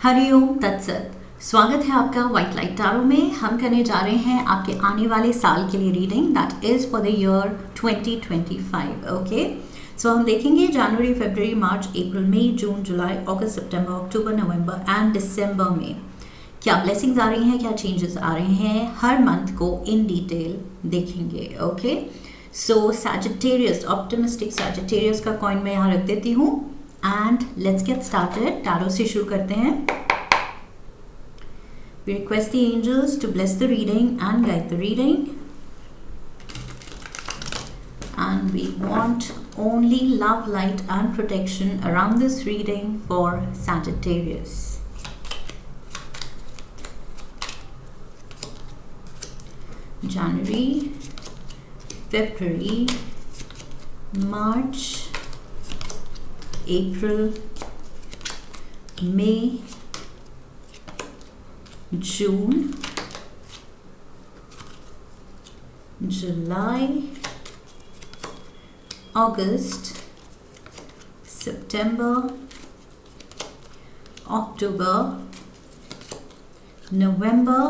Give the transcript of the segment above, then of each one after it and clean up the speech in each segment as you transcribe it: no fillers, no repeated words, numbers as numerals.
हरिओम तत्सत। स्वागत है आपका व्हाइट लाइट टैरो में। हम करने जा रहे हैं आपके आने वाले साल के लिए reading, that is for the year 2025। Okay, so हम देखेंगे जनवरी, फरवरी, मार्च, अप्रैल, मई, जून, जुलाई, अगस्त, सितंबर, अक्टूबर, नवंबर एंड दिसंबर में क्या ब्लेसिंग्स आ रही हैं, क्या चेंजेस आ रहे हैं, हर मंथ को इन डिटेल देखेंगे। ओके, सो सैजिटेरियस, ऑप्टिमिस्टिक सैजिटेरियस का कॉइन मैं यहाँ रख देती हूँ and let's get started. Tarot से शुरू करते हैं। We request the angels to bless the reading and guide the reading. And we want only love, light and protection around this reading for Sagittarius. January, February, March, April, May, June, July, August, September, October, November,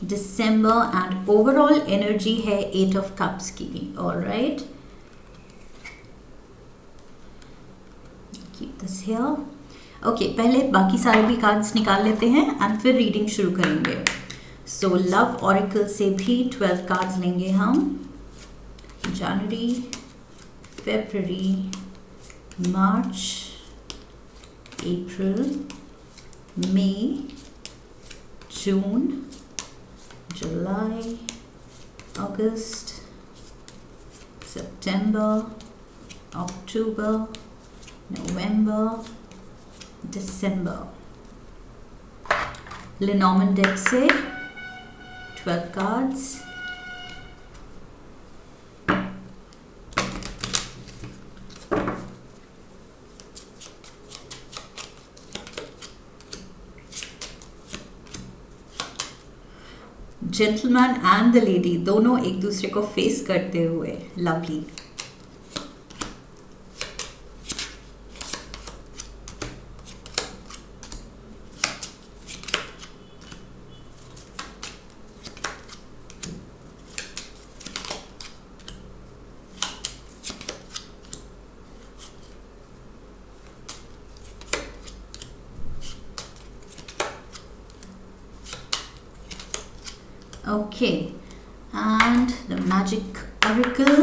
December and overall energy है 8 of Cups की। All right, keep this here. Okay, पहले बाकी सारे भी cards निकाल लेते हैं and फिर रीडिंग शुरू करेंगे। सो लव ऑरिकल से भी 12 कार्ड्स लेंगे हम। जनवरी, फरवरी, मार्च, अप्रैल, मई, जून, जुलाई, अगस्त, सितंबर, अक्टूबर, नवंबर, December। Lenormand deck से 12 cards। Gentleman and the lady दोनों एक दूसरे को फेस करते हुए, lovely. Okay, and the magic oracle.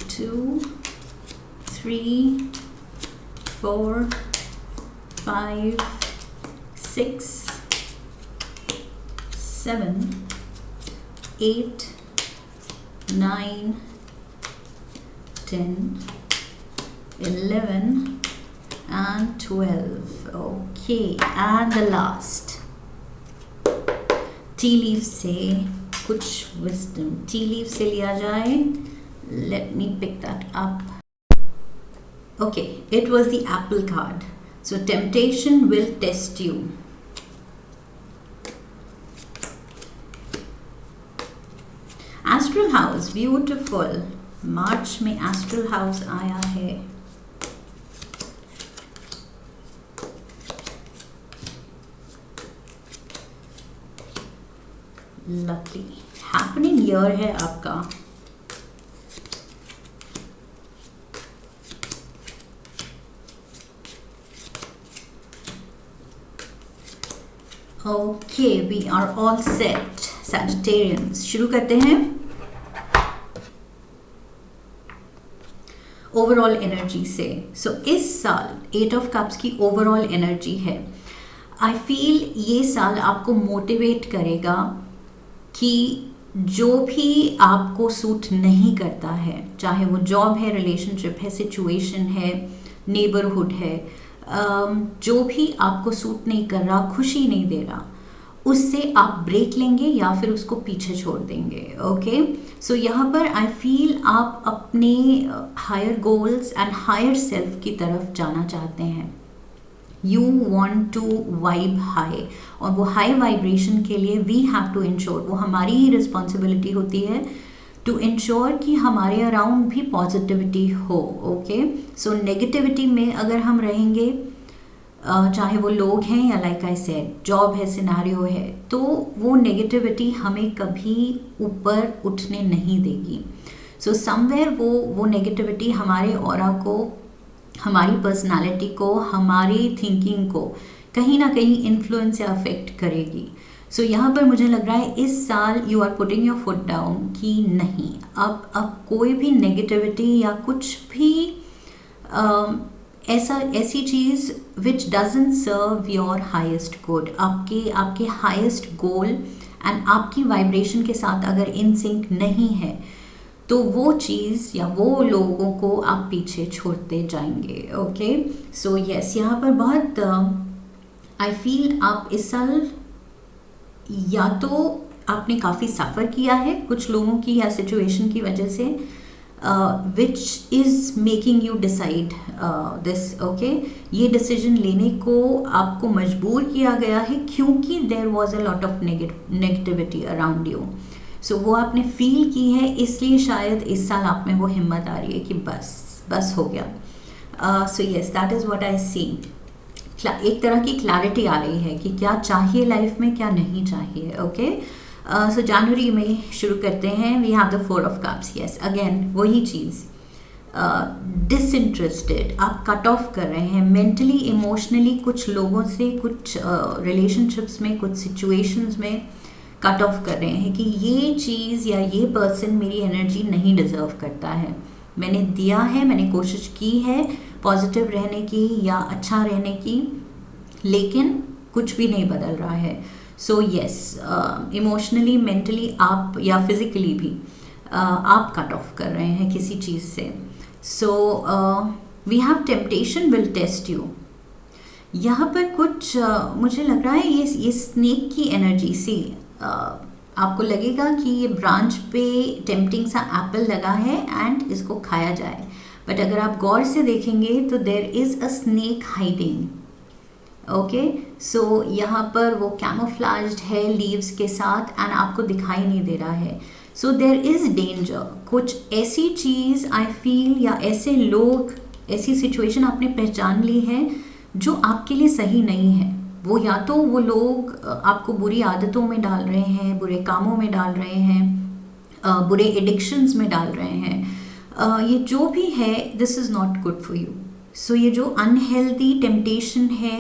Two, 3, 4, 5, 6, 7, 8, 9, 10, 11 and 12. Okay, and the last tea leaf से कुछ विजडम टी लीफ से लिया जाए। Let me pick that up. Okay, it was the apple card. So temptation will test you. Astral house, beautiful. March में astral house आया है। Lovely, happening year है आपका। Okay, we are all set Sagittarians. शुरू करते हैं। Overall energy से। सो इस साल 8 ऑफ कप्स की ओवरऑल एनर्जी है। आई फील ये साल आपको मोटिवेट करेगा कि जो भी आपको सूट नहीं करता है, चाहे वो जॉब है, रिलेशनशिप है, सिचुएशन है, नेबरहुड है, जो भी आपको सूट नहीं कर रहा, खुशी नहीं दे रहा, उससे आप ब्रेक लेंगे या फिर उसको पीछे छोड़ देंगे। ओके, सो यहाँ पर आई फील आप अपने higher goals and higher self की तरफ जाना चाहते हैं। You want to vibe high, और वो हाई वाइब्रेशन के लिए वी हैव टू इंश्योर, वो हमारी ही रिस्पॉन्सिबिलिटी होती है टू इंश्योर कि हमारे अराउंड भी पॉजिटिविटी हो. ओके, सो नेगेटिविटी में अगर हम रहेंगे, चाहे वो लोग हैं या लाइक आई सेड जॉब है, सिनेरियो है, तो वो नेगेटिविटी हमें कभी ऊपर उठने नहीं देगी. सो समवेयर वो नेगेटिविटी हमारे ऑरा को, हमारी पर्सनालिटी को, हमारी थिंकिंग को कहीं ना कहीं इन्फ्लुएंस या अफेक्ट करेगी. सो यहाँ पर मुझे लग रहा है इस साल you are putting your foot down कि नहीं, अब कोई भी नेगेटिविटी या कुछ भी ऐसी चीज़ which doesn't serve your highest good, आपके हाईएस्ट गोल एंड आपकी वाइब्रेशन के साथ अगर इन सिंक नहीं है, तो वो चीज़ या वो लोगों को आप पीछे छोड़ते जाएंगे. ओके, सो यस, यहाँ पर बहुत आई फील आप इस साल या तो आपने काफ़ी सफ़र किया है कुछ लोगों की या सिचुएशन की वजह से, which is making you decide this. Okay, ये डिसीजन लेने को आपको मजबूर किया गया है क्योंकि there was a lot of negativity around you. So वो आपने फील की है, इसलिए शायद इस साल आप में वो हिम्मत आ रही है कि बस हो गया. So yes, that is what I see. एक तरह की क्लैरिटी आ रही है कि क्या चाहिए लाइफ में, क्या नहीं चाहिए. ओके, सो जनवरी में शुरू करते हैं. We have the 4 of cups. Yes, again वही चीज़, डिसइंटरेस्टेड, आप कट ऑफ कर रहे हैं मेंटली, इमोशनली, कुछ लोगों से, कुछ रिलेशनशिप्स में, कुछ सिचुएशंस में कट ऑफ कर रहे हैं कि ये चीज़ या ये पर्सन मेरी एनर्जी नहीं डिज़र्व करता है. मैंने दिया है, मैंने कोशिश की है पॉजिटिव रहने की या अच्छा रहने की, लेकिन कुछ भी नहीं बदल रहा है. सो यस, इमोशनली, मेंटली आप या फिज़िकली भी आप कट ऑफ कर रहे हैं किसी चीज़ से. So we have temptation will test you. यहाँ पर कुछ मुझे लग रहा है ये स्नेक की एनर्जी से आपको लगेगा कि ये ब्रांच पे टेम्पटिंग सा एप्पल लगा है एंड इसको खाया जाए, बट अगर आप गौर से देखेंगे तो there is a snake hiding. Okay, so यहाँ पर वो कैमोफ्लेज्ड है लीव्स के साथ एंड आपको दिखाई नहीं दे रहा है. So there is danger. कुछ ऐसी चीज़ आई फील या ऐसे लोग, ऐसी सिचुएशन आपने पहचान ली है जो आपके लिए सही नहीं है. वो या तो वो लोग आपको बुरी आदतों में डाल रहे हैं, बुरे कामों में डाल रहे हैं, बुरे एडिक्शंस में डाल रहे हैं. ये जो भी है, this is not good for you. So ये जो अनहेल्दी टेम्पटेशन है,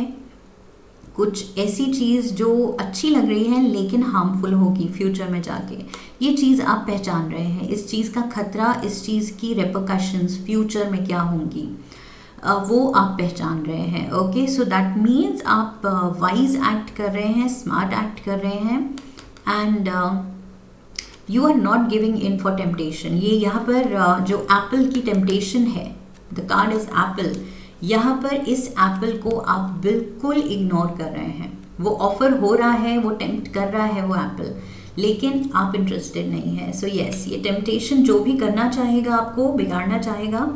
कुछ ऐसी चीज़ जो अच्छी लग रही है लेकिन हार्मफुल होगी फ्यूचर में जाके, ये चीज़ आप पहचान रहे हैं. इस चीज़ का खतरा, इस चीज़ की रेपरकशंस फ्यूचर में क्या होंगी, वो आप पहचान रहे हैं. ओके, सो दैट मीन्स आप वाइज एक्ट कर रहे हैं, स्मार्ट एक्ट कर रहे हैं and you are not giving in for temptation. ये यहाँ पर जो एप्पल की टेम्पटेशन है, द कार्ड इज एप्पल, यहाँ पर इस एप्पल को आप बिल्कुल इग्नोर कर रहे हैं. वो ऑफर हो रहा है, वो टेम्प्ट कर रहा है वो एप्पल, लेकिन आप इंटरेस्टेड नहीं है. सो यस, ये टेम्पटेशन जो भी करना चाहेगा, आपको बिगाड़ना चाहेगा,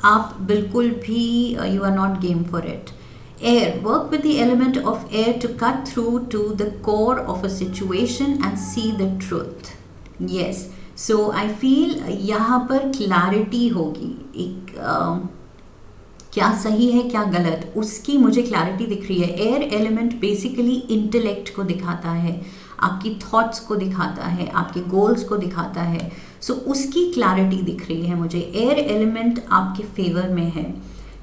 आप बिल्कुल भी you are not game for it. Air, work with the element of air to cut through to the core of a situation and see the truth. Yes, so I feel यहाँ पर क्लैरिटी होगी. एक क्या सही है क्या गलत, उसकी मुझे क्लैरिटी दिख रही है. एयर एलिमेंट बेसिकली इंटेलेक्ट को दिखाता है, आपकी थॉट्स को दिखाता है, आपके गोल्स को दिखाता है. सो उसकी क्लैरिटी दिख रही है मुझे. एयर एलिमेंट आपके फेवर में है.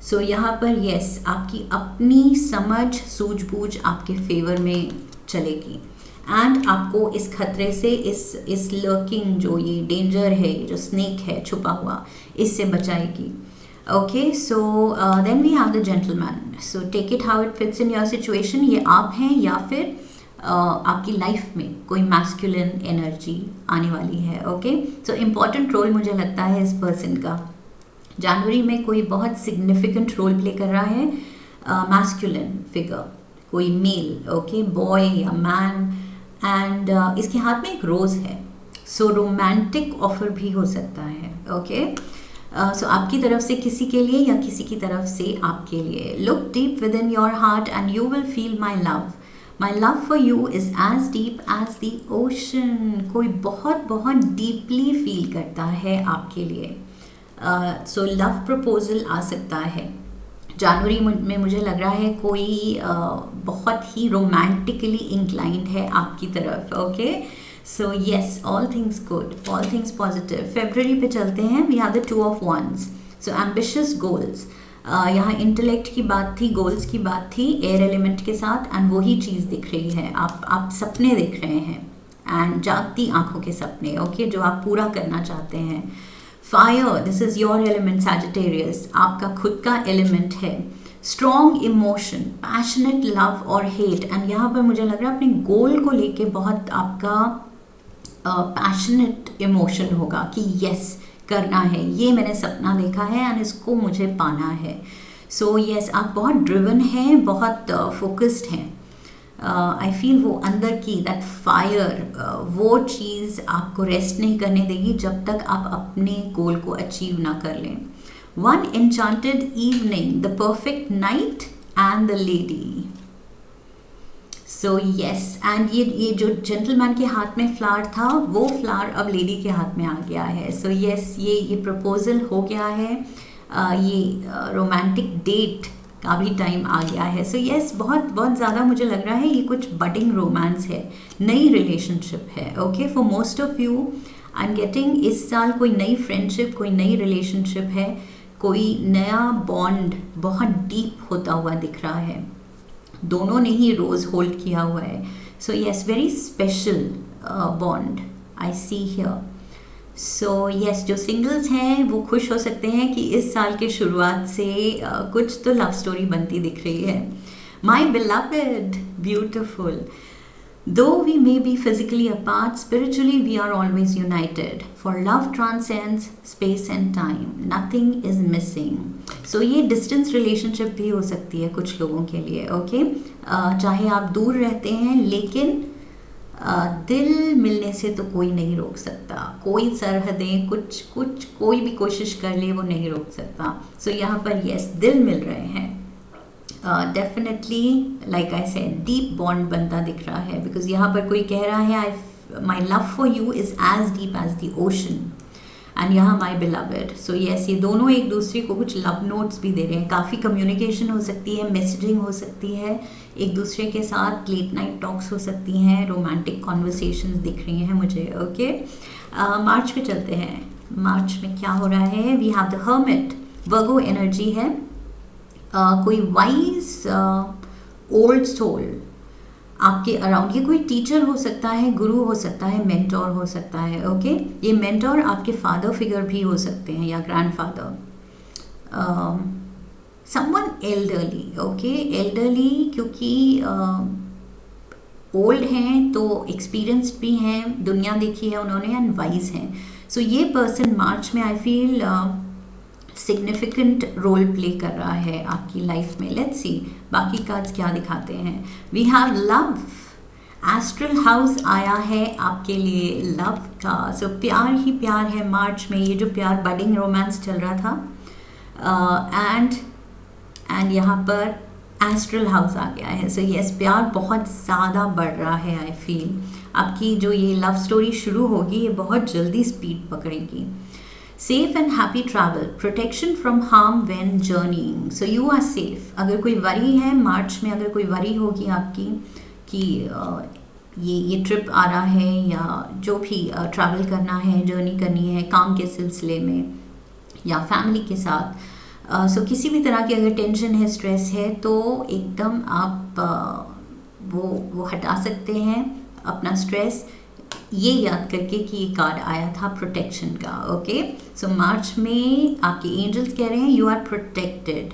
सो यहाँ पर यस, आपकी अपनी समझ, सूझबूझ आपके फेवर में चलेगी एंड आपको इस खतरे से, इस लर्किंग जो ये डेंजर है, जो स्नेक है छुपा हुआ, इससे बचाएगी. Okay, so then we have the gentleman. So take it how it fits in your situation. ये आप हैं या फिर आपकी लाइफ में कोई मैस्कुलिन एनर्जी आने वाली है. ओके, सो इम्पॉर्टेंट रोल मुझे लगता है इस पर्सन का जनवरी में कोई बहुत सिग्निफिकेंट रोल प्ले कर रहा है. मैस्कुलिन फिगर, कोई मेल, ओके, बॉय या मैन, एंड इसके हाथ में एक रोज़ है. सो रोमांटिक ऑफर भी हो सकता है. ओके, सो आपकी तरफ से किसी के लिए या किसी की तरफ से आपके लिए. Look deep within your heart and you will feel my love. My love for you is as deep as the ocean. कोई बहुत बहुत डीपली फील करता है आपके लिए. सो लव प्रपोजल आ सकता है जनवरी में. मुझे लग रहा है कोई बहुत ही रोमांटिकली इंक्लाइंड है आपकी तरफ. Okay, so yes, all things good, all things positive. February पे चलते हैं. We have the 2 of Wands. So ambitious goals. यहाँ इंटेलेक्ट की बात थी, गोल्स की बात थी एयर एलिमेंट के साथ, एंड वही चीज़ दिख रही है. आप सपने देख रहे हैं, एंड जागती आंखों के सपने. ओके, जो आप पूरा करना चाहते हैं. Fire, this is your element Sagittarius. आपका खुद का एलिमेंट है. स्ट्रॉन्ग इमोशन, पैशनेट लव और हेट. एंड यहाँ पर मुझे लग रहा है अपने गोल को लेके बहुत आपका पैशनेट इमोशन होगा कि यस करना है, ये मैंने सपना देखा है एंड इसको मुझे पाना है. सो यस, आप बहुत ड्रिवन हैं, बहुत फोकस्ड हैं. आई फील वो अंदर की दैट फायर, वो चीज़ आपको रेस्ट नहीं करने देगी जब तक आप अपने गोल को अचीव ना कर लें. One enchanted evening, the perfect night and the lady. So yes, and ये जो जेंटलमैन के हाथ में फ्लावर था, वो फ्लावर अब लेडी के हाथ में आ गया है. सो यस, ये प्रपोजल हो गया है. ये रोमांटिक डेट का भी टाइम आ गया है. सो यस, बहुत बहुत ज़्यादा मुझे लग रहा है ये कुछ बडिंग रोमांस है, नई रिलेशनशिप है. Okay, for most of you I am getting इस साल कोई नई फ्रेंडशिप, कोई नई रिलेशनशिप है, कोई नया बॉन्ड बहुत डीप होता हुआ दिख रहा है. दोनों ने ही रोज़ होल्ड किया हुआ है. So yes, very special bond I see here. So yes, जो सिंगल्स हैं वो खुश हो सकते हैं कि इस साल के शुरुआत से कुछ तो लव स्टोरी बनती दिख रही है. My beloved, beautiful. Though we may be physically apart, spiritually we are always united. For love transcends space and time. Nothing is missing. So ये distance relationship भी हो सकती है कुछ लोगों के लिए. Okay? चाहे आप दूर रहते हैं, लेकिन दिल मिलने से तो कोई नहीं रोक सकता. कोई सरहदें, कुछ कोई भी कोशिश कर ले वो नहीं रोक सकता. सो यहाँ पर यस, दिल मिल रहे हैं. Definitely like I said, deep bond बनता दिख रहा है. बिकॉज यहाँ पर कोई कह रहा है my love for you is as deep as the ocean, and यहाँ माई बिलव्ड. सो यस, ये दोनों एक दूसरे को कुछ लव नोट्स भी दे रहे हैं. काफ़ी कम्युनिकेशन हो सकती है, मैसेजिंग हो सकती है एक दूसरे के साथ, लेट नाइट टॉक्स हो सकती हैं, रोमांटिक कॉन्वर्सेशंस दिख रही हैं मुझे. ओके, मार्च पे चलते हैं. मार्च में क्या हो रहा है? We have the hermit. Virgo energy है. कोई वाइज ओल्ड सोल आपके अराउंड. ये कोई टीचर हो सकता है, गुरु हो सकता है, मेंटोर हो सकता है. ओके, ये मेंटोर आपके फादर फिगर भी हो सकते हैं या grandfather. Someone elderly. Okay, elderly क्योंकि ओल्ड हैं तो एक्सपीरियंस्ड भी हैं, दुनिया देखी है उन्होंने, एंड वाइज हैं. सो ये पर्सन मार्च में I feel significant role play कर रहा है आपकी लाइफ में. लेट्स सी बाकी कार्ड्स क्या दिखाते हैं. We have love. Astral house आया है आपके लिए लव का. सो प्यार ही प्यार है मार्च में. ये जो प्यार बडिंग रोमांस चल रहा था, एंड यहाँ पर एस्ट्रल हाउस आ गया है. सो यस, प्यार बहुत ज़्यादा बढ़ रहा है. आई फील आपकी जो ये लव स्टोरी शुरू होगी ये बहुत जल्दी स्पीड पकड़ेगी. Safe and happy travel. Protection from harm when journeying. So you are safe. अगर कोई वरी है मार्च में, अगर कोई वरी होगी आपकी कि ये ट्रिप आ रहा है या जो भी ट्रैवल करना है, जर्नी करनी है काम के सिलसिले में या फैमिली के साथ, सो किसी भी तरह की अगर टेंशन है, स्ट्रेस है, तो एकदम आप वो हटा सकते हैं अपना स्ट्रेस, ये याद करके कि ये कार्ड आया था प्रोटेक्शन का. ओके, सो मार्च में आपके एंजल्स कह रहे हैं यू आर प्रोटेक्टेड.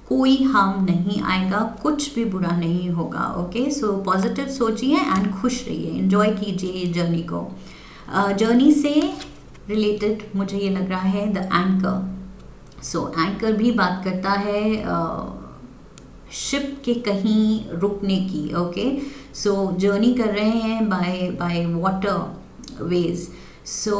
कोई हार्म नहीं आएगा, कुछ भी बुरा नहीं होगा. ओके, सो पॉजिटिव सोचिए एंड खुश रहिए, एंजॉय कीजिए जर्नी को. जर्नी से रिलेटेड मुझे ये लग रहा है द एंकर. सो एंकर भी बात करता है शिप के कहीं रुकने की. ओके, सो जर्नी कर रहे हैं बाय वाटर वेज. सो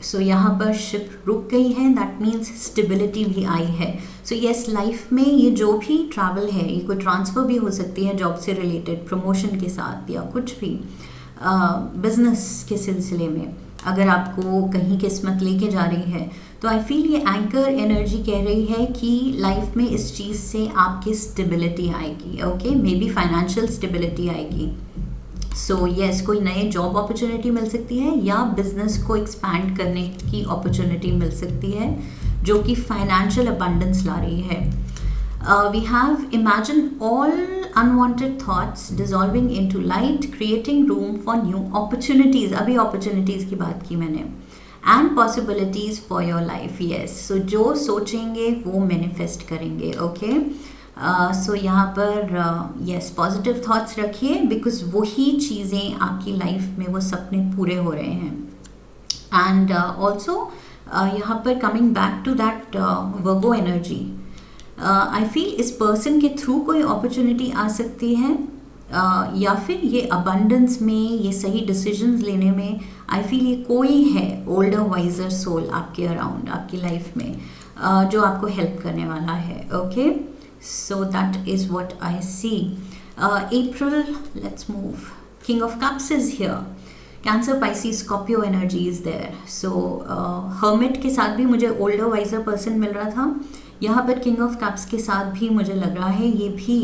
सो यहाँ पर शिप रुक गई है, दैट मीन्स स्टेबिलिटी भी आई है. सो यस, लाइफ में ये जो भी ट्रैवल है, ये कोई ट्रांसफ़र भी हो सकती है जॉब से रिलेटेड, प्रमोशन के साथ, या कुछ भी बिजनेस के सिलसिले में अगर आपको कहीं किस्मत लेके जा रही है, तो आई फील ये एंकर एनर्जी कह रही है कि लाइफ में इस चीज़ से आपकी स्टेबिलिटी आएगी. Okay, maybe financial stability आएगी. सो यस, कोई नए जॉब अपॉर्चुनिटी मिल सकती है या बिजनेस को एक्सपैंड करने की अपॉर्चुनिटी मिल सकती है जो कि फाइनेंशियल अबंडेंस ला रही है. We have imagine all unwanted thoughts dissolving into light, creating room for new opportunities. अभी अपॉर्चुनिटीज़ की बात की मैंने. And possibilities for your life. Yes, so जो सोचेंगे वो मैनिफेस्ट करेंगे. ओके, सो यहाँ पर यस, पॉजिटिव थॉट्स रखिए, बिकॉज वही चीज़ें आपकी लाइफ में, वो सपने पूरे हो रहे हैं. एंड ऑल्सो यहाँ पर coming back to that Virgo energy, I feel इस पर्सन के थ्रू कोई अपॉर्चुनिटी आ सकती है, या फिर ये अबंडेंस में, ये सही डिसीजंस लेने में, आई फील ये कोई है ओल्डर वाइजर सोल आपके अराउंड, आपकी लाइफ में, जो आपको हेल्प करने वाला है. Okay, so that is what I see. April, let's move. King of cups is here. Cancer, Pisces, Scorpio energy is there. So hermit के साथ भी मुझे ओल्डर वाइजर पर्सन मिल रहा था. यहाँ पर किंग ऑफ कप्स के साथ भी मुझे लग रहा है ये भी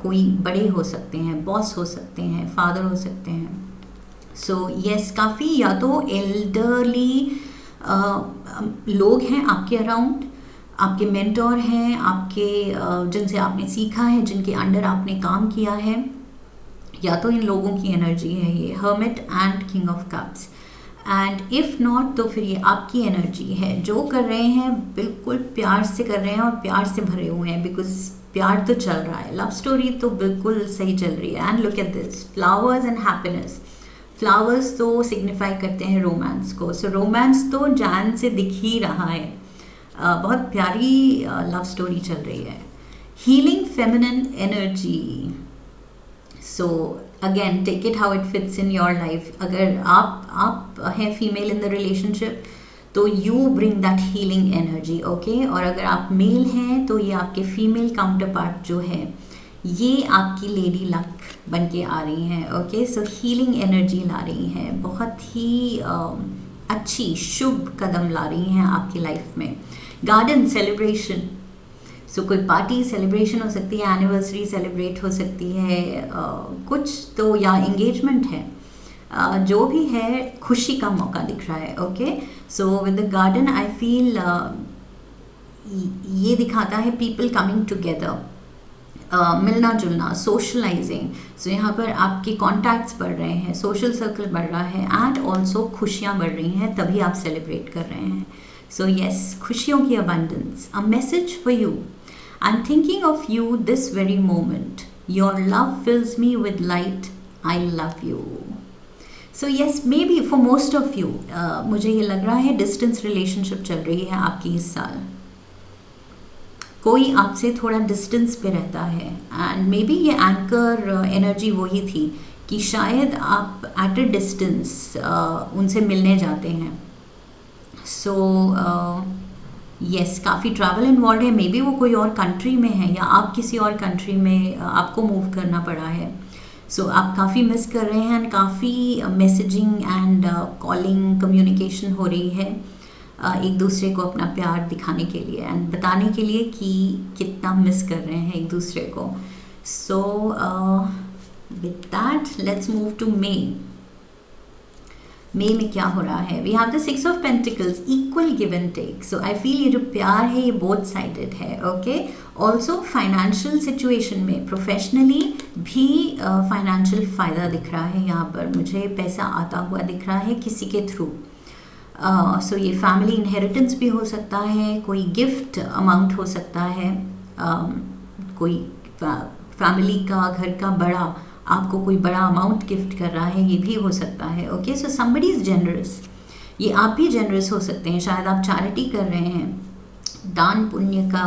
कोई बड़े हो सकते हैं, बॉस हो सकते हैं, फादर हो सकते हैं. सो यस, काफ़ी या तो एल्डरली लोग हैं आपके अराउंड, आपके मेंटोर हैं, आपके जिनसे आपने सीखा है, जिनके अंडर आपने काम किया है, या तो इन लोगों की एनर्जी है ये hermit and king of cups. And if not, तो फिर ये आपकी एनर्जी है. जो कर रहे हैं बिल्कुल प्यार से कर रहे हैं और प्यार से भरे हुए हैं, बिकॉज प्यार तो चल रहा है, लव स्टोरी तो बिल्कुल सही चल रही है. And look at this, flowers and happiness. Flowers तो सिग्निफाई करते हैं रोमांस को. सो रोमांस तो जान से दिख ही रहा है. बहुत प्यारी लव स्टोरी चल रही है. Healing feminine energy. So again, take it how it fits in your life. अगर आप हैं फीमेल इन द रिलेशनशिप, तो you bring that healing energy. Okay, और अगर आप मेल हैं तो ये आपके फीमेल काउंटर पार्ट जो है, ये आपकी लेडी लक बन के आ रही हैं. ओके, सो हीलिंग एनर्जी ला रही हैं, बहुत ही अच्छी शुभ कदम ला रही हैं आपकी लाइफ में. Garden, celebration. सो कोई पार्टी सेलिब्रेशन हो सकती है, एनिवर्सरी सेलिब्रेट हो सकती है, कुछ तो, या एंगेजमेंट है, जो भी है, खुशी का मौका दिख रहा है. Okay, so with the garden I feel ये दिखाता है पीपल कमिंग टुगेदर, मिलना जुलना, सोशलाइजिंग. सो यहाँ पर आपके कॉन्टैक्ट्स बढ़ रहे हैं, सोशल सर्कल बढ़ रहा है, एंड ऑल्सो खुशियाँ बढ़ रही हैं, तभी आप सेलिब्रेट कर रहे हैं. सो यस, खुशियों की abundance. A message for you. I am thinking of you this very moment. Your love fills me with light. I love you. So yes, maybe for most of you, मुझे ये लग रहा है distance relationship चल रही है आपकी इस साल. कोई आपसे थोड़ा डिस्टेंस पे रहता है, एंड मे बी ये एंकर एनर्जी वही थी कि शायद आप एट अ डिस्टेंस उनसे मिलने जाते हैं. सो यस, काफ़ी ट्रैवल इन्वॉल्व है. मे बी वो कोई और कंट्री में है, या आप किसी और कंट्री में आपको मूव करना पड़ा है. सो आप काफ़ी मिस कर रहे हैं, एंड काफ़ी मैसेजिंग एंड कॉलिंग कम्युनिकेशन हो रही है एक दूसरे को अपना प्यार दिखाने के लिए एंड बताने के लिए कि कितना मिस कर रहे हैं एक दूसरे को. So with that let's move to May. May में क्या हो रहा है? We have the 6 of pentacles, equal give and take. So I feel ये जो प्यार है ये बोथ साइडेड है. ओके, ऑल्सो फाइनेंशियल सिचुएशन में प्रोफेशनली भी फाइनेंशियल फ़ायदा दिख रहा है. यहाँ पर मुझे पैसा आता हुआ दिख रहा है किसी के थ्रू. सो ये फैमिली इनहेरिटेंस भी हो सकता है, कोई गिफ्ट अमाउंट हो सकता है, कोई फैमिली का, घर का बड़ा आपको कोई बड़ा अमाउंट गिफ्ट कर रहा है, ये भी हो सकता है. Okay, so somebody is generous. ये आप भी जेनरस हो सकते हैं. शायद आप चैरिटी कर रहे हैं, दान पुण्य का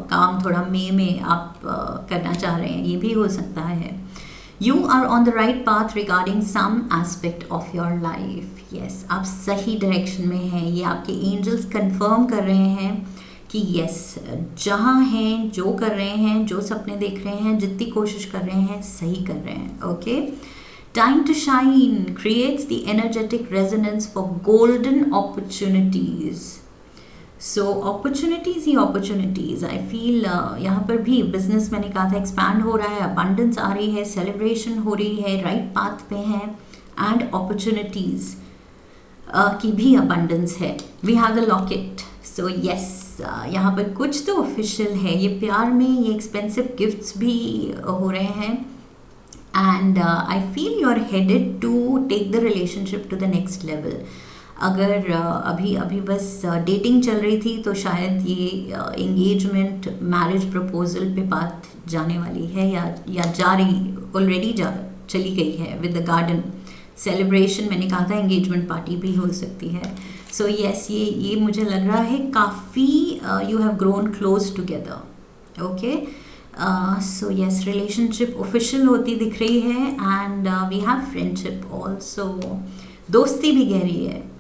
काम थोड़ा मे में आप करना चाह रहे हैं, ये भी हो सकता है. You are on the right path regarding some aspect of your life. Yes, आप सही डायरेक्शन में हैं. ये आपके एंजल्स कंफर्म कर रहे हैं कि यस, जहाँ हैं, जो कर रहे हैं, जो सपने देख रहे हैं, जितनी कोशिश कर रहे हैं, सही कर रहे हैं. Okay, time to shine creates the energetic resonance for golden opportunities. So opportunities ही अपॉर्चुनिटीज़. आई फील यहाँ पर भी बिजनेस, मैंने कहा था, एक्सपैंड हो रहा है, अबंडेंस आ रही है, सेलिब्रेशन हो रही है, राइट पाथ पे है, एंड अपॉर्चुनिटीज़ की भी अबंडेंस है. We have the locket. So yes, यहाँ पर कुछ तो ऑफिशियल है. ये प्यार में ये एक्सपेंसिव गिफ्ट्स भी हो रहे हैं. And I feel you are headed to take the relationship to the next level. अगर अभी बस डेटिंग चल रही थी तो शायद ये एंगेजमेंट, मैरिज प्रपोजल पे बात जाने वाली है, या जा रही, ऑलरेडी चली गई है. विद द गार्डन सेलिब्रेशन, मैंने कहा था एंगेजमेंट पार्टी भी हो सकती है. सो यस, ये मुझे लग रहा है काफ़ी you have grown close together. Okay, so yes, relationship official होती दिख रही है. And we have friendship also. दोस्ती भी गहरी है.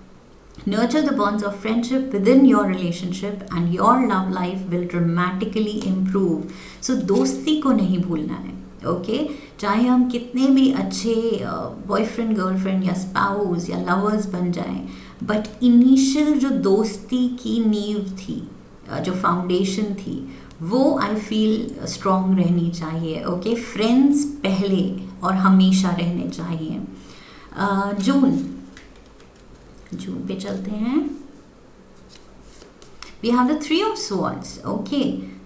Nurture the bonds of friendship within your relationship and your love life will dramatically improve. So दोस्ती को नहीं भूलना है. ओके, चाहे हम कितने भी अच्छे बॉयफ्रेंड, गर्लफ्रेंड या स्पाउस या लवर्स बन जाएं, बट इनिशियल जो दोस्ती की नींव थी, जो फाउंडेशन थी, वो आई फील स्ट्रॉन्ग रहनी चाहिए. ओके, फ्रेंड्स पहले और हमेशा रहने चाहिए. जून पे चलते हैं. We have the 3 of Swords. Okay,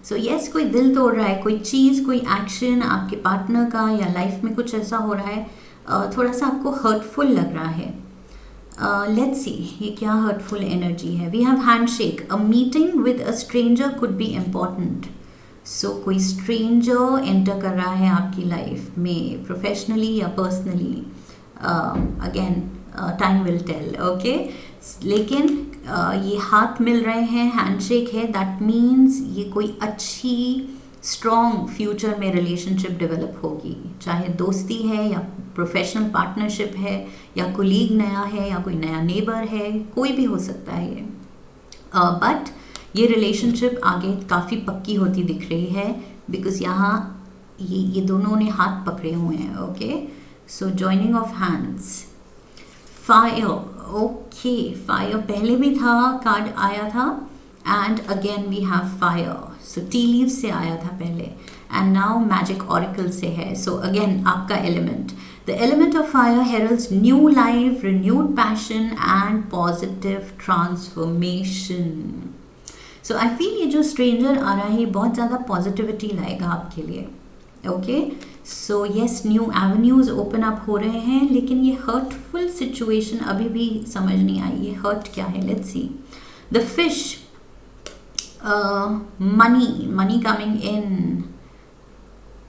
so yes, कोई दिल तोड़ रहा है, कोई चीज़, कोई एक्शन आपके पार्टनर का या लाइफ में कुछ ऐसा हो रहा है, थोड़ा सा आपको हर्टफुल लग रहा है. लेट्स सी ये क्या हर्टफुल एनर्जी है. We have handshake. A meeting with a stranger could be important. So कोई स्ट्रेंजर एंटर कर रहा है आपकी लाइफ में, प्रोफेशनली या personally. Again time will tell. Okay, लेकिन ये हाथ मिल रहे हैं, हैंडशेक है. दैट मीन्स ये कोई अच्छी स्ट्रॉन्ग फ्यूचर में रिलेशनशिप डेवलप होगी, चाहे दोस्ती है या प्रोफेशनल पार्टनरशिप है या कोलीग नया है या कोई नया नेबर है, कोई भी हो सकता है ये. बट ये रिलेशनशिप आगे काफ़ी पक्की होती दिख रही है, बिकॉज यहाँ ये दोनों ने हाथ पकड़े हुए हैं. Okay, so joining of hands. Fire. Okay, fire पहले भी था, कार्ड आया था. And again we have fire. So टी लीव से आया था पहले, एंड नाउ मैजिक ऑरिकल से है. सो अगेन आपका element, the element of fire heralds new life, renewed passion and positive transformation. So I feel ये जो स्ट्रेंजर आ रहा है, ये बहुत ज़्यादा पॉजिटिविटी लाएगा आपके लिए. Okay, so yes, new avenues open up हो रहे हैं. लेकिन ये हर्टफुल सिचुएशन अभी भी समझ नहीं आई, ये हर्ट क्या है. Let's see. The fish. Money coming in,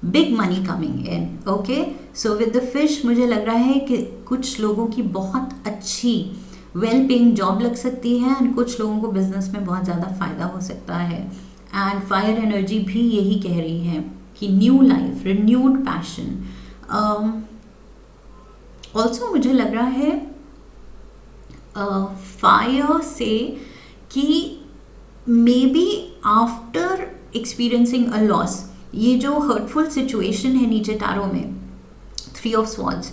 big money coming in. Okay, so with the fish मुझे लग रहा है कि कुछ लोगों की बहुत अच्छी वेल पेइंग जॉब लग सकती है, एंड कुछ लोगों को बिजनेस में बहुत ज़्यादा फ़ायदा हो सकता है. एंड फायर एनर्जी भी यही कह रही है कि new life, renewed passion. Also मुझे लग रहा है फायर से कि may be after experiencing a loss, ये जो हर्टफुल सिचुएशन है नीचे टैरो में, 3 of Swords,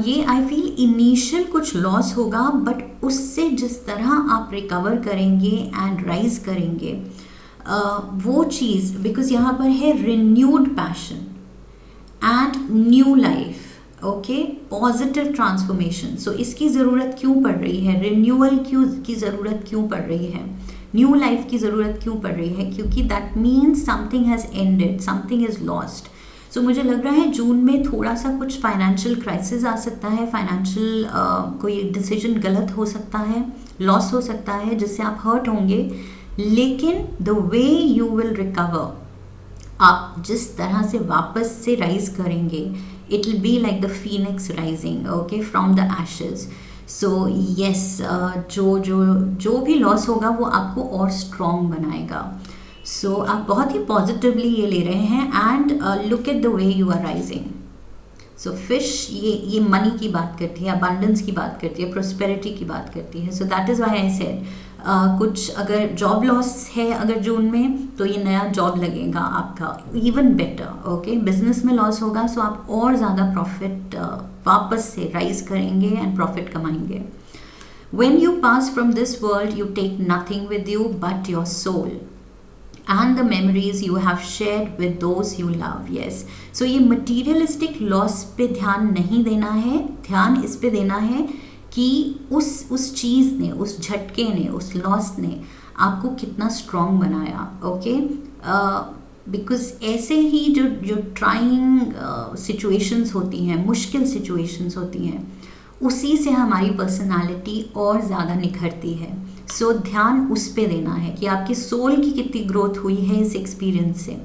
ये आई फील इनिशियल कुछ लॉस होगा, बट उससे जिस तरह आप रिकवर करेंगे एंड राइज करेंगे, वो चीज़, बिकॉज यहाँ पर है renewed passion and new life. Okay, positive transformation. So इसकी ज़रूरत क्यों पड़ रही है, रिन्यूअल की ज़रूरत क्यों पड़ रही है, न्यू लाइफ की ज़रूरत क्यों पड़ रही है? क्योंकि that means something has ended, something is lost. So मुझे लग रहा है जून में थोड़ा सा कुछ फाइनेंशियल क्राइसिस आ सकता है, फाइनेंशियल कोई डिसीजन गलत हो सकता है, लॉस हो सकता है, जिससे आप हर्ट होंगे. लेकिन the way you will recover, आप जिस तरह से वापस से राइज करेंगे, it will be like the Phoenix rising. Okay, from the Ashes. So yes, जो भी लॉस होगा वो आपको और स्ट्रॉन्ग बनाएगा. सो आप बहुत ही पॉजिटिवली ये ले रहे हैं. And look at the way you are rising. So fish ये मनी की बात करती है, अबंडेंस की बात करती है, प्रोस्पेरिटी की बात करती है. सो that is why I said कुछ अगर जॉब लॉस है अगर जून में, तो ये नया जॉब लगेगा आपका इवन बेटर. ओके, बिजनेस में लॉस होगा सो आप और ज़्यादा प्रॉफिट वापस से राइज करेंगे एंड प्रॉफिट कमाएंगे. When you pass from this world, you take nothing with you but your soul and the memories you have shared with those you love. Yes. So ये materialistic loss पे ध्यान नहीं देना है, ध्यान इस पे देना है कि उस चीज़ ने, उस झटके ने, उस लॉस ने आपको कितना स्ट्रॉन्ग बनाया. ओके, बिकॉज ऐसे ही जो ट्राइंग सिचुएशंस होती हैं, मुश्किल सिचुएशंस होती हैं, उसी से हमारी पर्सनालिटी और ज़्यादा निखरती है. सो ध्यान उस पे देना है कि आपके सोल की कितनी ग्रोथ हुई है इस एक्सपीरियंस से,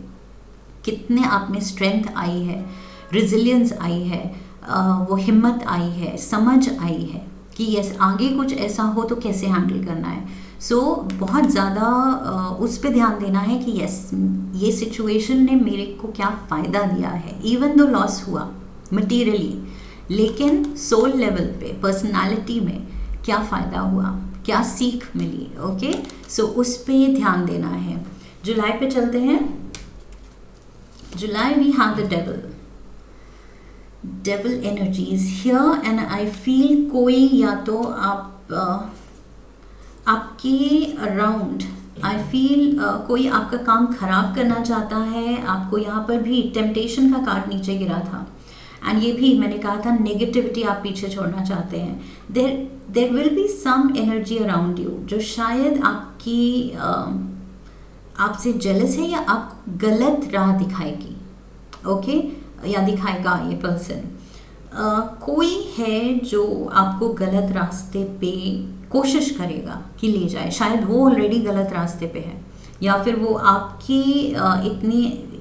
कितने आप में स्ट्रेंथ आई है, रिजिलियंस आई है, वो हिम्मत आई है, समझ आई है कि यस आगे कुछ ऐसा हो तो कैसे हैंडल करना है. सो बहुत ज़्यादा उस पे ध्यान देना है कि यस ये सिचुएशन ने मेरे को क्या फ़ायदा दिया है, इवन दो लॉस हुआ मटीरियली, लेकिन सोल लेवल पे, पर्सनालिटी में क्या फ़ायदा हुआ, क्या सीख मिली. ओके, सो उस पे ध्यान देना है. जुलाई पे चलते हैं. July we have the devil energies here and I feel कोई या तो आपके अराउंड आई फील कोई आपका काम खराब करना चाहता है. आपको यहाँ पर भी टेम्पटेशन का कार्ड नीचे गिरा था एंड ये भी मैंने कहा था नेगेटिविटी आप पीछे छोड़ना चाहते हैं. There will be some energy around you जो शायद आपकी आपसे जेलस है या आपको गलत राह दिखाएगी. ओके, या दिखाएगा ये पर्सन. कोई है जो आपको गलत रास्ते पे कोशिश करेगा कि ले जाए. शायद वो ऑलरेडी गलत रास्ते पे है या फिर वो आपकी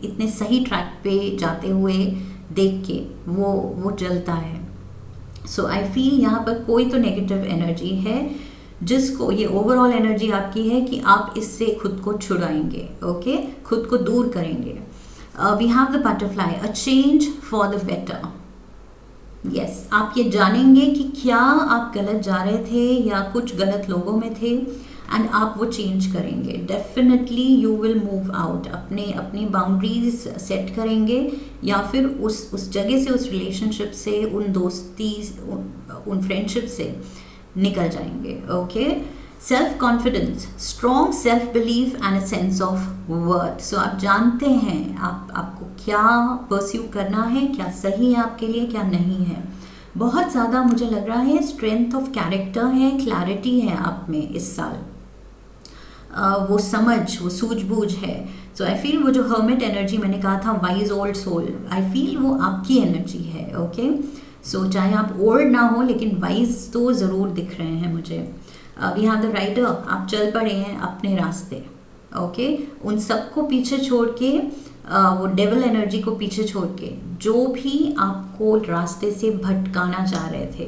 इतने सही ट्रैक पे जाते हुए देख के वो जलता है. सो आई फील यहाँ पर कोई तो नेगेटिव एनर्जी है जिसको, ये ओवरऑल एनर्जी आपकी है कि आप इससे खुद को छुड़ाएंगे. ओके, खुद को दूर करेंगे. We have the butterfly, a change for the better. Yes, आप ये जानेंगे कि क्या आप गलत जा रहे थे या कुछ गलत लोगों में थे एंड आप वो चेंज करेंगे. Definitely you will move out, अपनी बाउंड्रीज सेट करेंगे या फिर उस जगह से, उस रिलेशनशिप से, उन दोस्ती, उन फ्रेंडशिप से निकल जाएंगे. Okay, self confidence, strong self belief and a sense of worth. So आप जानते हैं आपको क्या परस्यू करना है, क्या सही है आपके लिए, क्या नहीं है. बहुत ज़्यादा मुझे लग रहा है स्ट्रेंथ ऑफ कैरेक्टर है, क्लैरिटी है आप में इस साल. वो समझ, वो सूझबूझ है. सो आई फील वो जो हर्मिट एनर्जी मैंने कहा था, wise old soul, I feel वो आपकी एनर्जी है. ओके, सो चाहे आप ओल्ड ना हो लेकिन वाइज तो ज़रूर दिख रहे हैं मुझे. वी हैव द राइडर, आप चल पड़े हैं अपने रास्ते. ओके, उन सबको पीछे छोड़ के, वो डेविल एनर्जी को पीछे छोड़ के, जो भी आपको रास्ते से भटकाना चाह रहे थे,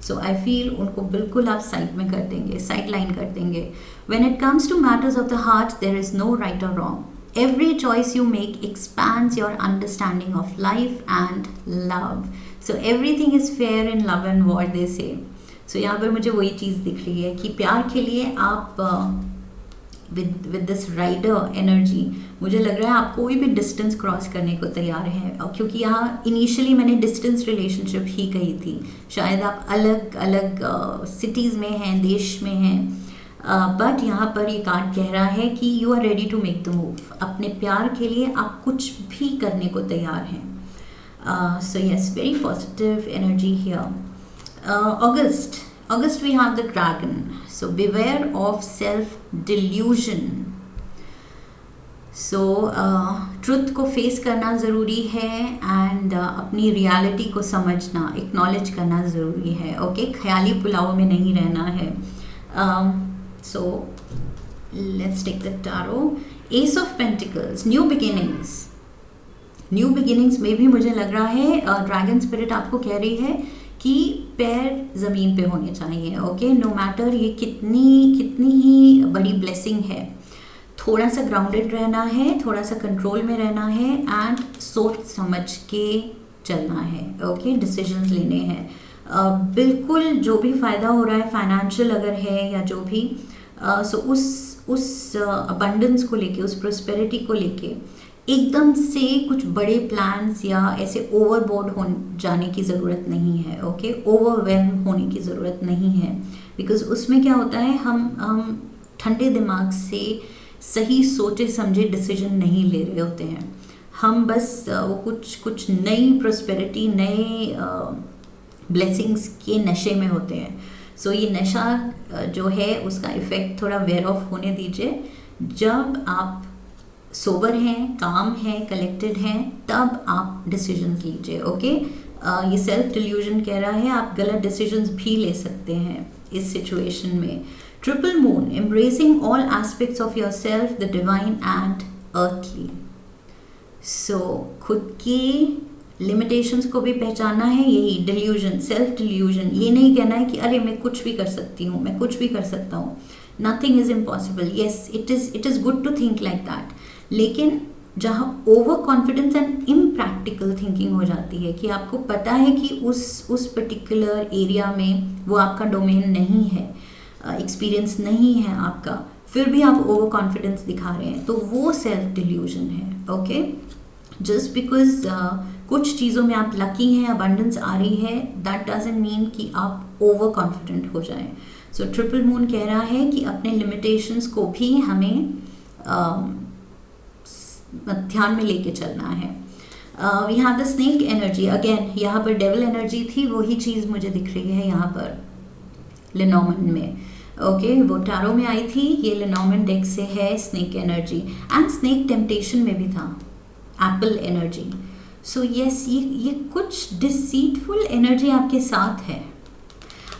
सो आई फील उनको बिल्कुल आप साइड में कर देंगे, साइड लाइन कर देंगे. When it comes to matters of the heart there is no right और wrong. Every choice you make expands your understanding of life and love. So everything is fair in love and war, they say. So यहाँ पर मुझे वही चीज़ दिख रही है कि प्यार के लिए आप with this rider energy, मुझे लग रहा है आप कोई भी डिस्टेंस क्रॉस करने को तैयार हैं. क्योंकि यहाँ इनिशियली मैंने डिस्टेंस रिलेशनशिप ही कही थी. शायद आप अलग अलग सिटीज़ में हैं, देश में हैं, बट यहाँ पर ये कार्ड कह रहा है कि you are ready to make the move. अपने प्यार के लिए आप कुछ भी करने को तैयार हैं. So yes, very positive energy here. August we have the dragon. So beware of self-delusion. So truth को फेस करना ज़रूरी है एंड अपनी रियलिटी को समझना, एक्नॉलेज करना ज़रूरी है. ओके, ख्याली पुलाव में नहीं रहना है. So let's take the tarot. Ace of Pentacles, new beginnings. New beginnings में भी मुझे लग रहा है ड्रैगन स्पिरिट आपको कह रही है कि पैर ज़मीन पे होने चाहिए. ओके, नो मैटर ये कितनी ही बड़ी ब्लेसिंग है, थोड़ा सा ग्राउंडेड रहना है, थोड़ा सा कंट्रोल में रहना है एंड सोच समझ के चलना है, ओके, डिसीजंस लेने हैं। बिल्कुल जो भी फ़ायदा हो रहा है फाइनेंशियल अगर है या जो भी, सो उस अबंडेंस को लेके, उस प्रोस्पेरिटी को लेके एकदम से कुछ बड़े प्लान्स या ऐसे ओवरबोर्ड हो जाने की ज़रूरत नहीं है, ओके, ओवरवेल्म होने की ज़रूरत नहीं है। बिकॉज उसमें क्या होता है, हम ठंडे दिमाग से सही सोचे समझे डिसीजन नहीं ले रहे होते हैं। हम बस वो कुछ नई प्रोस्पेरिटी, नए ब्लेसिंग्स के नशे में होते हैं। सो ये नशा जो है उसका इफ़ेक्ट थोड़ा वेयर ऑफ होने दीजिए। जब आप सोबर हैं, काम हैं, कलेक्टेड हैं, तब आप डिसीजंस लीजिए, ओके। ये सेल्फ डिल्यूजन कह रहा है आप गलत डिसीजंस भी ले सकते हैं इस सिचुएशन में। Triple moon, embracing all aspects of your self, the divine and earthly. So खुद की लिमिटेशंस को भी पहचानना है, यही डिल्यूजन, सेल्फ डिल्यूजन। ये नहीं कहना है कि अरे मैं कुछ भी कर सकती हूँ, मैं कुछ भी कर सकता हूँ, nothing is impossible. Yes, it is good to think like that, लेकिन जहाँ overconfidence and impractical thinking हो जाती है कि आपको पता है कि उस पर्टिकुलर एरिया में वो आपका डोमेन नहीं है, एक्सपीरियंस नहीं है आपका, फिर भी आप ओवर कॉन्फिडेंस दिखा रहे हैं, तो वो सेल्फ डिल्यूजन है, ओके। जस्ट बिकॉज कुछ चीज़ों में आप लकी हैं, अबंडेंस आ रही है, दैट डजंट मीन कि आप ओवर कॉन्फिडेंट हो जाएं। सो ट्रिपल मून कह रहा है कि अपने लिमिटेशंस को भी हमें ध्यान में लेके चलना है। We have the snake energy again, यहाँ पर डेविल एनर्जी थी, वही चीज़ मुझे दिख रही है यहाँ पर लेनॉर्मन में, ओके। वो टैरो में आई थी, ये लेनॉर्मन डेक से है snake energy, and snake temptation में भी था एप्पल एनर्जी। सो यस, ये कुछ डिसीटफुल एनर्जी आपके साथ है।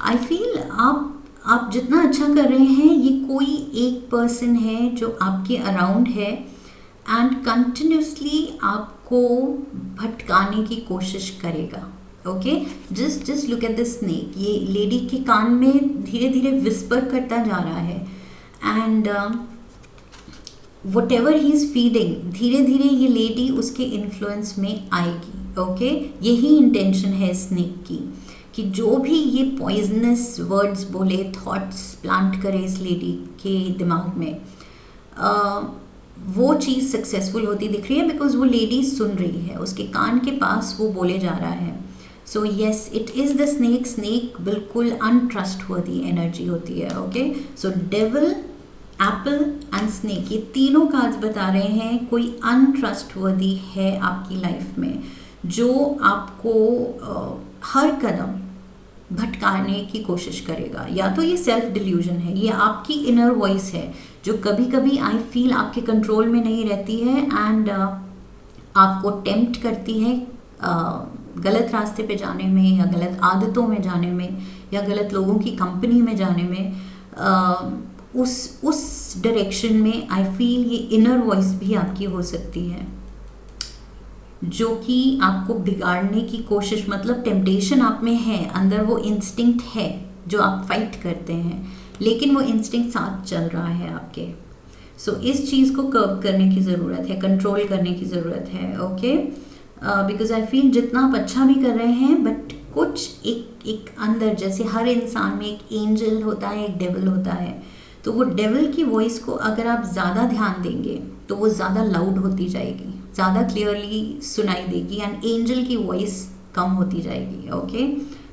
आई फील आप जितना अच्छा कर रहे हैं, ये कोई एक पर्सन है जो आपके अराउंड है एंड कंटिन्यूसली आपको भटकाने की कोशिश करेगा, okay. Just look at the snake, ये लेडी के कान में धीरे धीरे विस्पर करता जा रहा है, and what ever he is feeding, धीरे धीरे ये लेडी उसके इन्फ्लुएंस में आएगी, ओके। यही इंटेंशन है स्नेक की, कि जो भी ये पॉइजनस वर्ड्स बोले, थॉट्स प्लांट करे इस लेडी के दिमाग में, वो चीज़ सक्सेसफुल होती दिख रही है, बिकॉज वो लेडी सुन रही है, उसके कान के पास वो बोले जा रहा है। So yes, it is the snake. Snake बिल्कुल अनट्रस्टवर्दी एनर्जी होती है, okay. So devil, Apple and snake, ये तीनों कार्ड्स बता रहे हैं कोई अनट्रस्टवर्दी है आपकी लाइफ में, जो आपको हर कदम भटकाने की कोशिश करेगा। या तो ये सेल्फ डिल्यूजन है, ये आपकी इनर वॉइस है जो कभी कभी आई फील आपके कंट्रोल में नहीं रहती है, एंड आपको टेम्प्ट करती है गलत रास्ते पे जाने में, या गलत आदतों में जाने में, या गलत लोगों की कंपनी में जाने में। उस डायरेक्शन में आई फील ये इनर वॉइस भी आपकी हो सकती है, जो कि आपको बिगाड़ने की कोशिश, मतलब टेम्पटेशन आप में है, अंदर वो इंस्टिंक्ट है जो आप फाइट करते हैं, लेकिन वो इंस्टिंक्ट साथ चल रहा है आपके। सो इस चीज़ को कर्ब करने की ज़रूरत है, कंट्रोल करने की ज़रूरत है, ओके। बिकॉज आई फील जितना आप अच्छा भी कर रहे हैं, बट कुछ एक अंदर, जैसे हर इंसान में एक एंजल होता है, एक डेविल होता है, तो वो डेविल की वॉइस को अगर आप ज़्यादा ध्यान देंगे तो वो ज़्यादा लाउड होती जाएगी, ज़्यादा क्लियरली सुनाई देगी, एंड एंजल की वॉइस कम होती जाएगी, ओके।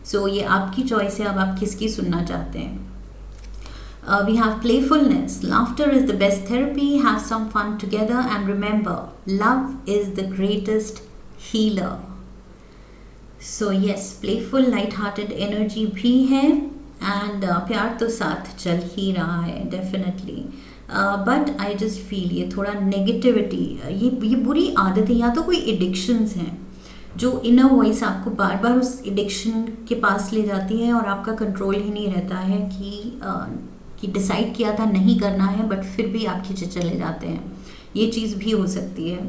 सो ये आपकी चॉइस है, अब आप किसकी सुनना चाहते हैं। We have playfulness. Laughter is the best therapy. Have some fun together and remember, love is the greatest healer. So yes, playful, light-hearted energy भी है, and प्यार तो साथ चल ही रहा है definitely. But I just feel ये थोड़ा negativity, ये बुरी आदतें या तो कोई addictions हैं जो इनर वॉइस आपको बार बार उस एडिक्शन के पास ले जाती है, और आपका कंट्रोल ही नहीं रहता है कि डिसाइड किया था नहीं करना है, बट फिर भी आप खींचे चले जाते हैं। ये चीज़ भी हो सकती है।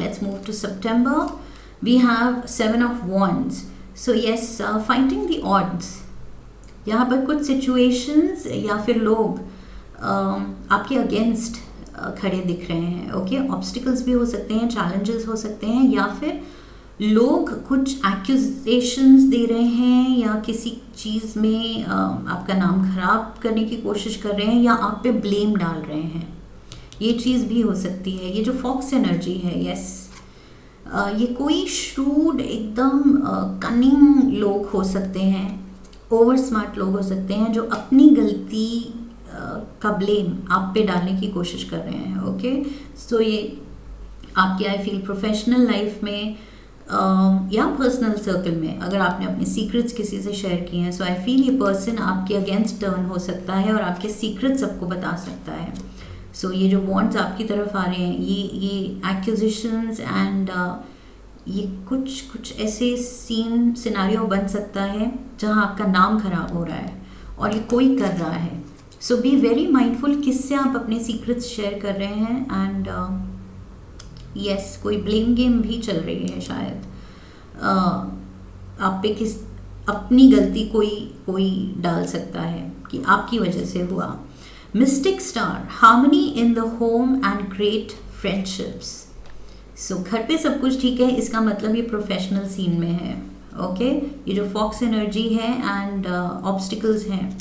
Let's move to September. We have 7 of wands. So yes, fighting the odds, यहाँ पर कुछ सिचुएशंस या फिर लोग आपके अगेंस्ट खड़े दिख रहे हैं, ओके। ऑब्स्टिकल्स भी हो सकते हैं, चैलेंजेस हो सकते हैं, या फिर लोग कुछ एक्यूजेशंस दे रहे हैं या किसी चीज़ में आपका नाम खराब करने की कोशिश कर रहे हैं या आप पे ब्लेम डाल रहे हैं, ये चीज़ भी हो सकती है। ये जो फॉक्स एनर्जी है, यस, ये कोई श्रूड एकदम कनिंग लोग हो सकते हैं, ओवर स्मार्ट लोग हो सकते हैं जो अपनी गलती का ब्लेम आप पे डालने की कोशिश कर रहे हैं। ओके, सो ये आपके आई फील प्रोफेशनल लाइफ में या पर्सनल सर्कल में अगर आपने अपने सीक्रेट्स किसी से शेयर किए हैं, सो आई फील ये पर्सन आपके अगेंस्ट टर्न हो सकता है और आपके सीक्रेट्स सबको बता सकता है। सो ये जो वॉन्ट्स आपकी तरफ आ रहे हैं, ये एक्यूजिशंस एंड ये कुछ ऐसे सीन सिनारियो बन सकता है जहां आपका नाम खराब हो रहा है और ये कोई कर रहा है। सो बी वेरी माइंडफुल किससे आप अपने सीक्रेट्स शेयर कर रहे हैं। एंड यस, कोई ब्लेम गेम भी चल रही है शायद, आप पे किस अपनी गलती कोई डाल सकता है कि आपकी वजह से हुआ। Mystic star, harmony in the home and great friendships. So घर पे सब कुछ ठीक है, इसका मतलब ये प्रोफेशनल सीन में है। ओके, ये जो फॉक्स एनर्जी है एंड ऑब्स्टिकल्स हैं,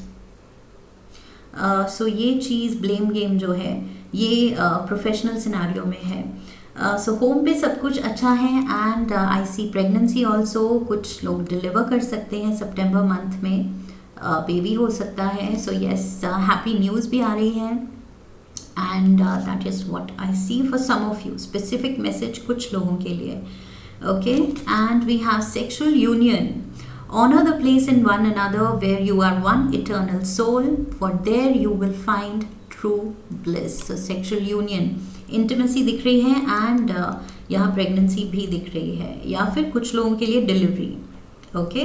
सो ये चीज़ ब्लेम गेम जो है ये प्रोफेशनल सिनारियो में है। सो होम पे सब कुछ अच्छा है and I see pregnancy also, कुछ लोग डिलीवर कर सकते हैं सितंबर मंथ में, बेबी हो सकता है। सो यस, हैप्पी न्यूज़ भी आ रही है and that is what I see for some of you, specific message कुछ लोगों के लिए। Okay, and we have sexual union, honor the place in one another where you are one eternal soul, for there you will find true bliss. So sexual union, intimacy दिख रही है and यहाँ pregnancy भी दिख रही है, या फिर कुछ लोगों के लिए delivery. Okay,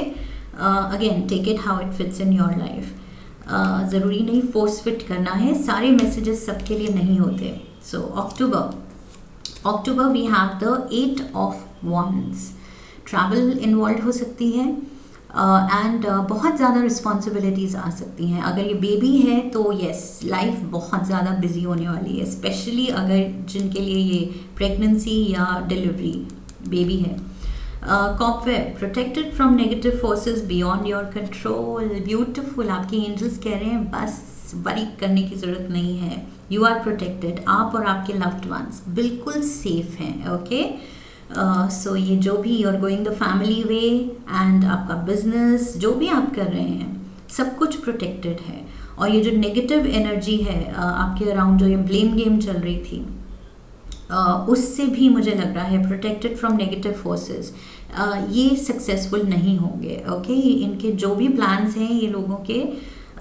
again take it how it fits in your life, ज़रूरी नहीं फोर्स फिट करना है, सारे मैसेजेस सबके लिए नहीं होते। So October we have the 8 of wands, travel involve हो सकती है एंड बहुत ज़्यादा रिस्पॉन्सिबिलिटीज़ आ सकती हैं। अगर ये बेबी है तो यस, लाइफ बहुत ज़्यादा बिजी होने वाली है, स्पेशली अगर जिनके लिए ये प्रेगनेंसी या डिलीवरी बेबी है। Cobweb, protected from negative forces beyond your control, beautiful, आपके एंजल्स कह रहे हैं बस वरी करने की ज़रूरत नहीं है, यू आर प्रोटेक्टेड, आप और आपके लव्ड वंस बिल्कुल सेफ हैं। ओके, सो ये जो भी you are going the family way and आपका बिजनेस जो भी आप कर रहे हैं सब कुछ प्रोटेक्टेड है। और ये जो नेगेटिव एनर्जी है आपके अराउंड, जो ये ब्लेम गेम चल रही थी, उससे भी मुझे लग रहा है प्रोटेक्टेड फ्रॉम नेगेटिव फोर्सेस, ये सक्सेसफुल नहीं होंगे। ओके, इनके जो भी प्लान्स हैं ये लोगों के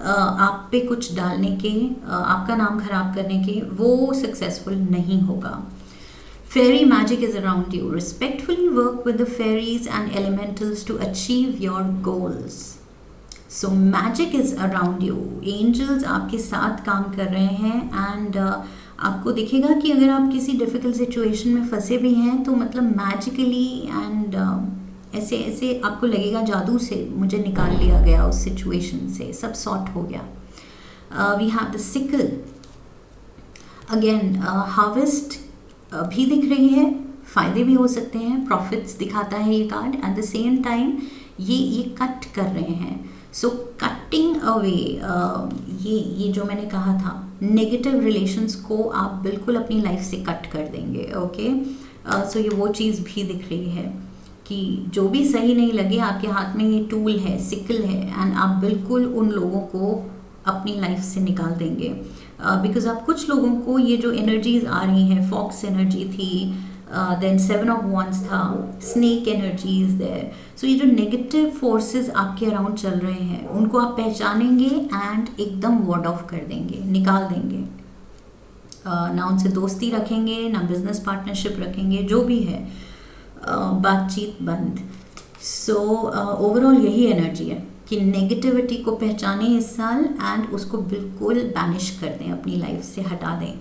आप पे कुछ डालने के, आपका नाम खराब करने के, वो सक्सेसफुल नहीं होगा। Fairy magic is around you. Respectfully work with the fairies and elementals to achieve your goals. So magic is around you. Angels आपके साथ काम कर रहे हैं एंड आपको दिखेगा कि अगर आप किसी डिफ़िकल्ट सिचुएशन में फंसे भी हैं तो मतलब मैजिकली एंड ऐसे आपको लगेगा जादू से मुझे निकाल लिया गया उस सिचुएशन से, सब सॉर्ट हो गया। We have the sickle, again harvest भी दिख रही है, फ़ायदे भी हो सकते हैं, प्रॉफिट्स दिखाता है ये card. At the same time ये कट कर रहे हैं, सो कटिंग अवे, ये जो मैंने कहा था नेगेटिव रिलेशंस को आप बिल्कुल अपनी लाइफ से कट कर देंगे। ओके, सो ये वो चीज़ भी दिख रही है कि जो भी सही नहीं लगे, आपके हाथ में ये टूल है, सिकल है, एंड आप बिल्कुल उन लोगों को अपनी लाइफ से निकाल देंगे। बिकॉज आप कुछ लोगों को ये जो एनर्जीज आ रही हैं, फॉक्स एनर्जी थी, देन 7 ऑफ wands था, स्नेक एनर्जीज देयर, सो ये जो नेगेटिव फोर्सेस आपके अराउंड चल रहे हैं उनको आप पहचानेंगे एंड एकदम वर्ड ऑफ कर देंगे, निकाल देंगे। ना उनसे दोस्ती रखेंगे, ना बिजनेस पार्टनरशिप रखेंगे, जो भी है बातचीत बंद। सो ओवरऑल यही एनर्जी है कि नेगेटिविटी को पहचानें इस साल एंड उसको बिल्कुल बैनिश कर दें, अपनी लाइफ से हटा दें।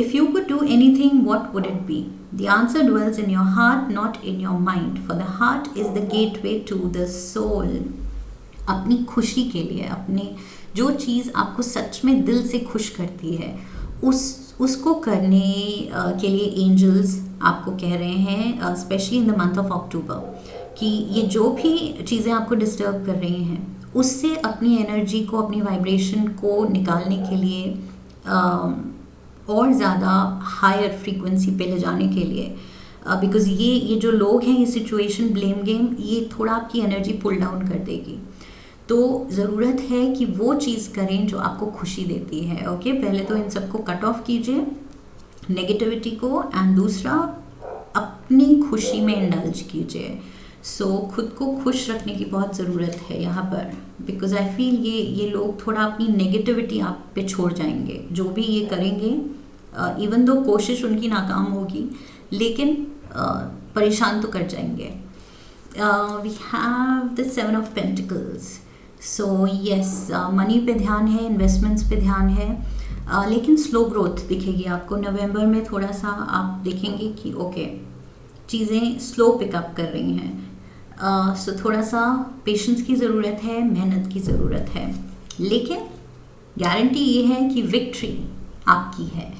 If you could do anything what would it be? The answer dwells in your heart not in your mind, for the heart is the gateway to the soul. अपनी खुशी के लिए, अपने जो चीज़ आपको सच में दिल से खुश करती है उसको करने के लिए एंजल्स आपको कह रहे हैं specially in the month of October कि ये जो भी चीज़ें आपको डिस्टर्ब कर रही हैं उससे अपनी एनर्जी को, अपनी वाइब्रेशन को निकालने के लिए और ज़्यादा हायर फ्रीक्वेंसी पे ले जाने के लिए, बिकॉज़ ये जो लोग हैं, ये सिचुएशन, ब्लेम गेम, ये थोड़ा आपकी एनर्जी पुल डाउन कर देगी। तो ज़रूरत है कि वो चीज़ करें जो आपको खुशी देती है। ओके, पहले तो इन सबको कट ऑफ कीजिए, नेगेटिविटी को, एंड दूसरा अपनी खुशी में इंडल्ज कीजिए। सो खुद को खुश रखने की बहुत ज़रूरत है यहाँ पर, बिकॉज आई फील ये लोग थोड़ा अपनी नेगेटिविटी आप पे छोड़ जाएंगे जो भी ये करेंगे। इवन दो कोशिश उनकी नाकाम होगी, लेकिन परेशान तो कर जाएंगे। We have the 7 of pentacles. So yes, money पे ध्यान है, इन्वेस्टमेंट्स पे ध्यान है, लेकिन स्लो ग्रोथ दिखेगी आपको नवंबर में। थोड़ा सा आप देखेंगे कि ओके चीज़ें स्लो पिकअप कर रही हैं। सो थोड़ा सा पेशेंस की ज़रूरत है, मेहनत की ज़रूरत है, लेकिन गारंटी ये है कि विक्ट्री आपकी है।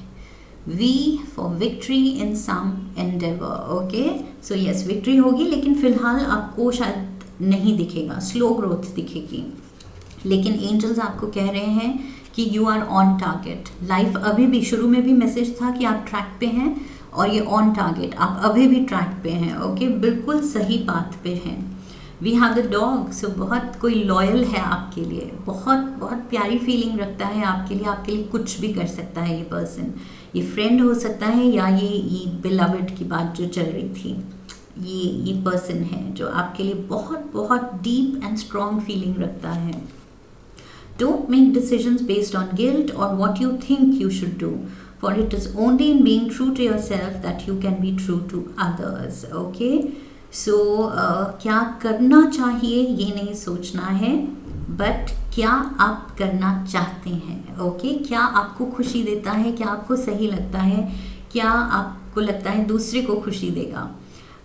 V for victory in some endeavor, okay? So yes, victory होगी, लेकिन फ़िलहाल आपको शायद नहीं दिखेगा, स्लो ग्रोथ दिखेगी। लेकिन एंजल्स आपको कह रहे हैं कि you are on target. Life अभी भी, शुरू में भी मैसेज था कि आप ट्रैक पे हैं, और ये ऑन टारगेट, आप अभी भी ट्रैक पे हैं। ओके, बिल्कुल सही बात पे हैं। We have the dog. So बहुत कोई लॉयल है आपके लिए, बहुत बहुत प्यारी फीलिंग रखता है आपके लिए कुछ भी कर सकता है ये पर्सन। ये फ्रेंड हो सकता है, या ये बिलवड की बात जो चल रही थी, ये पर्सन है जो आपके लिए बहुत बहुत डीप एंड स्ट्रॉन्ग फीलिंग रखता है। Don't make decisions based on guilt और what you think you should do, for it is only in being true to yourself that you can be true to others. Okay, so क्या करना चाहिए ये नहीं सोचना है, बट क्या आप करना चाहते हैं। ओके, क्या आपको खुशी देता है, क्या आपको सही लगता है, क्या आपको लगता है दूसरे को खुशी देगा,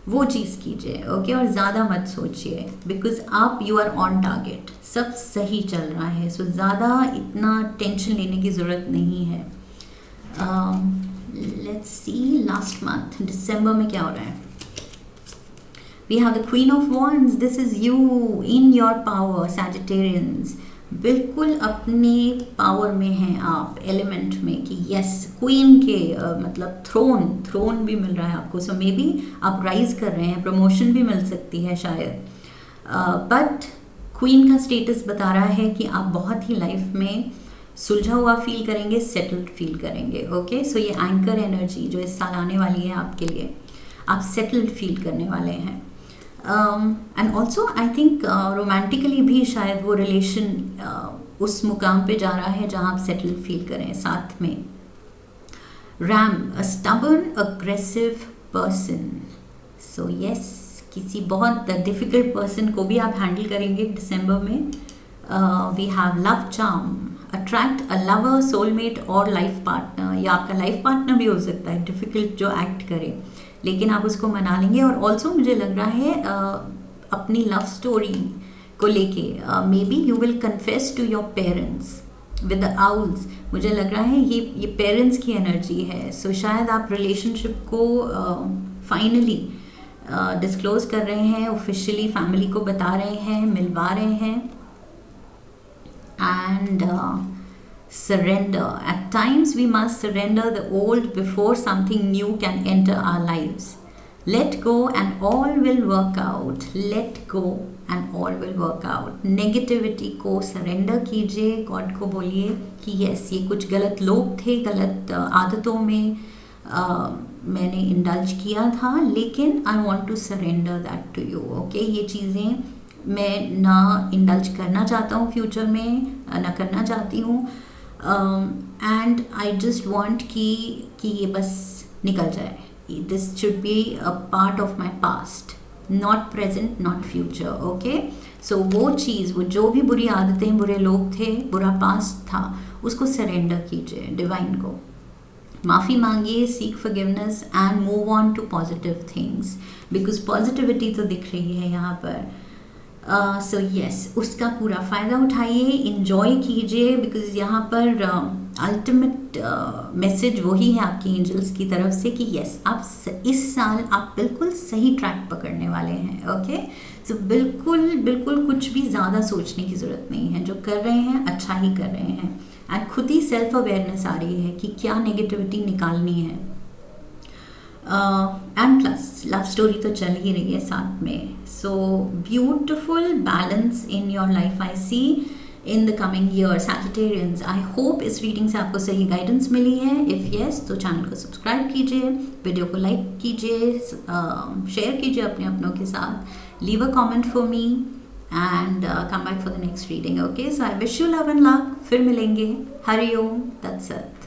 वो चीज़ कीजिए। ओके, और ज़्यादा मत सोचिए, बिकॉज आप यू आर ऑन टारगेट, सब सही चल रहा है। सो ज़्यादा इतना टेंशन लेने की ज़रूरत नहीं है। let's see last month दिसंबर में क्या हो रहा है। we have the Queen of Wands. this is you in your power, Sagittarians। बिल्कुल अपने पावर में हैं आप, एलिमेंट में, कि यस क्वीन के मतलब थ्रोन भी मिल रहा है आपको। सो मे बी आप राइज कर रहे हैं, प्रमोशन भी मिल सकती है शायद, बट क्वीन का स्टेटस बता रहा है कि आप बहुत ही लाइफ में सुलझा हुआ फील करेंगे, सेटल्ड फील करेंगे। ओके, सो ये एंकर एनर्जी जो इस साल आने वाली है आपके लिए, आप सेटल्ड फील करने वाले हैं। And also I think romantically भी शायद वो रिलेशन उस मुकाम पे जा रहा है जहाँ आप सेटल्ड फील करें साथ में। Ram, a stubborn aggressive person. So yes, किसी बहुत डिफिकल्ट पर्सन को भी आप हैंडल करेंगे दिसंबर में। We have love charm, attract a lover, soulmate और लाइफ पार्टनर, या आपका लाइफ पार्टनर भी हो सकता है डिफ़िकल्ट जो एक्ट करे, लेकिन आप उसको मना लेंगे। और ऑल्सो मुझे लग रहा है अपनी लव स्टोरी को लेके maybe you will confess to your parents with the owls. मुझे लग रहा है ये पेरेंट्स की एनर्जी है। सो शायद आप रिलेशनशिप को फाइनली डिस्क्लोज कर रहे हैं, ऑफिशियली फैमिली को बता रहे हैं, मिलवा रहे हैं। And surrender. At times we must surrender the old before something new can enter our lives. Let go and all will work out. Let go and all will work out. Negativity को surrender कीजिए, God को बोलिए कि yes, ये कुछ गलत लोग थे, गलत आदतों में मैंने इंडल्ज किया था, लेकिन I want to surrender that to you. Okay, ये चीज़ें मैं ना इंडल्ज करना चाहता हूँ फ्यूचर में, ना करना चाहती हूँ, एंड आई जस्ट वॉन्ट कि ये बस निकल जाए। This should be a part of my past, not present, not future. Okay, so वो चीज़, वो जो भी बुरी आदतें, बुरे लोग थे, बुरा पास्ट था, उसको सरेंडर कीजिए डिवाइन को, माफ़ी मांगिए, seek forgiveness and move on to positive things, because positivity तो दिख रही है यहाँ पर। सो यस, उसका पूरा फ़ायदा उठाइए, इन्जॉय कीजिए, बिकॉज़ यहाँ पर अल्टीमेट मैसेज वही है आपकी एंजल्स की तरफ से कि यस, आप इस साल आप बिल्कुल सही ट्रैक पकड़ने वाले हैं। ओके, सो बिल्कुल बिल्कुल कुछ भी ज़्यादा सोचने की ज़रूरत नहीं है, जो कर रहे हैं अच्छा ही कर रहे हैं। एंड खुद ही सेल्फ अवेयरनेस आ रही है कि क्या नेगेटिविटी निकालनी है। एंड प्लस लव स्टोरी तो चल ही रही है साथ में। So beautiful balance in your life I see in the coming year sagittarians. I hope इस रीडिंग से आपको सही गाइडेंस मिली है। इफ़ यस, तो चैनल को सब्सक्राइब कीजिए, वीडियो को लाइक कीजिए, शेयर कीजिए अपने अपनों के साथ, leave a comment for me and come back for the next reading. Okay, so I wish you love and luck. फिर मिलेंगे। हरि ओम तत्सत।